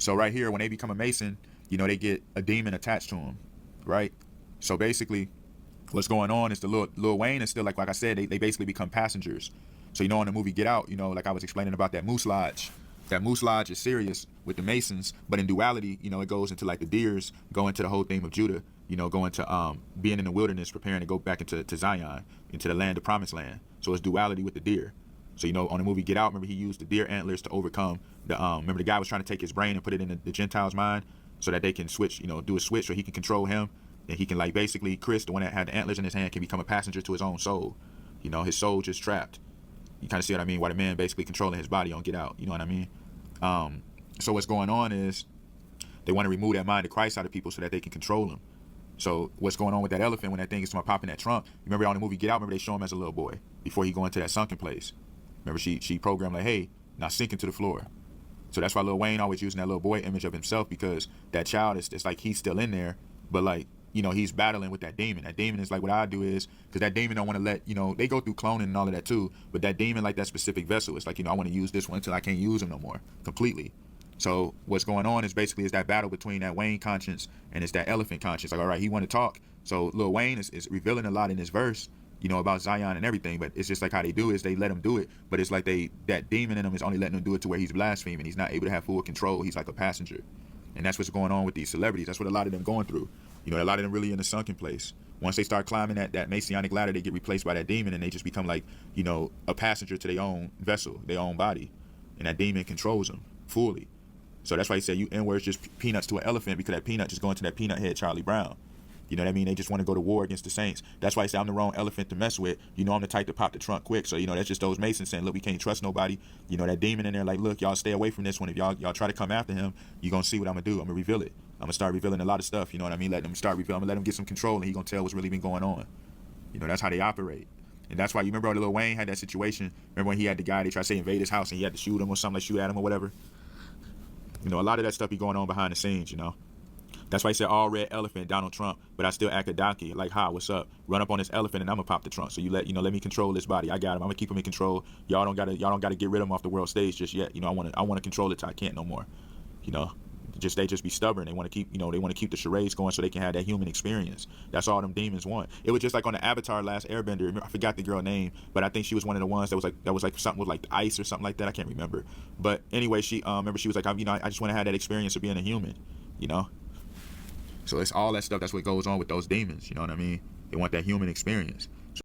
So right here, when they become a Mason, you know, they get a demon attached to them, right? So basically, what's going on is the Lil Wayne is still like I said, they basically become passengers. So you know, in the movie Get Out, you know, like I was explaining about that Moose Lodge. That Moose Lodge is serious with the Masons, but in duality, you know, it goes into like the deers go into the whole theme of Judah, you know, going to being in the wilderness, preparing to go back into Zion, into the land, the promised land. So it's duality with the deer. So, you know, on the movie Get Out, remember he used the deer antlers to overcome the, remember the guy was trying to take his brain and put it in the Gentile's mind so that they can switch, you know, do a switch so he can control him. And he can, like, basically, Chris, the one that had the antlers in his hand, can become a passenger to his own soul. You know, his soul just trapped. You kind of see what I mean? Why the man basically controlling his body on Get Out. You know what I mean? So what's going on is they want to remove that mind of Christ out of people so that they can control them. So what's going on with that elephant when that thing is to pop in that trunk? Remember on the movie Get Out, remember they show him as a little boy before he go into that sunken place. Remember she programmed like, hey, now sink into the floor. So that's why Lil Wayne always using that little boy image of himself, because that child is, it's like he's still in there, but like, you know, he's battling with that demon. That demon is like, what I do is, because that demon don't want to let, you know, they go through cloning and all of that too, but that demon, like that specific vessel, it's like, you know, I want to use this one until I can't use him no more completely. So what's going on is basically is that battle between that Wayne conscience and it's that elephant conscience. Like, all right, he want to talk. So Lil Wayne is revealing a lot in this verse, you know, about Zion and everything, but it's just like how they do is they let him do it, but it's like that demon in him is only letting him do it to where he's blaspheming. He's not able to have full control. He's like a passenger. And that's what's going on with these celebrities. That's what a lot of them going through. You know, a lot of them really in a sunken place. Once they start climbing that Messianic ladder, they get replaced by that demon and they just become like, you know, a passenger to their own vessel, their own body. And that demon controls them fully. So that's why he said you N-words just peanuts to an elephant, because that peanut just going to that peanut head Charlie Brown. You know what I mean? They just want to go to war against the saints. That's why he said I'm the wrong elephant to mess with. You know, I'm the type to pop the trunk quick. So, you know, that's just those Masons saying, look, we can't trust nobody. You know, that demon in there like, look, y'all stay away from this one. If y'all try to come after him, you're going to see what I'm going to do. I'm going to reveal it. I'm going to start revealing a lot of stuff. You know what I mean? Let them start revealing. I'm going to let them get some control, and he's going to tell what's really been going on. You know, that's how they operate. And that's why you remember Lil Wayne had that situation. Remember when he had the guy, they tried to say invade his house and he had to shoot him or something, like shoot at him or whatever. You know, a lot of that stuff be going on behind the scenes, you know. That's why he said all red elephant, Donald Trump, but I still act a donkey. Like, hi, what's up? Run up on this elephant and I'm gonna pop the trunk. So let me control this body. I got him. I'm gonna keep him in control. Y'all don't gotta get rid of him off the world stage just yet. You know, I wanna control it till I can't no more. You know. They just be stubborn. They want to keep, you know, they want to keep the charades going so they can have that human experience. That's all them demons want. It was just like on the Avatar Last Airbender. I forgot the girl name, but I think she was one of the ones that was like something with like ice or something like that. I can't remember. But anyway, she remember she was like, I just want to have that experience of being a human, you know. So it's all that stuff. That's what goes on with those demons. You know what I mean? They want that human experience.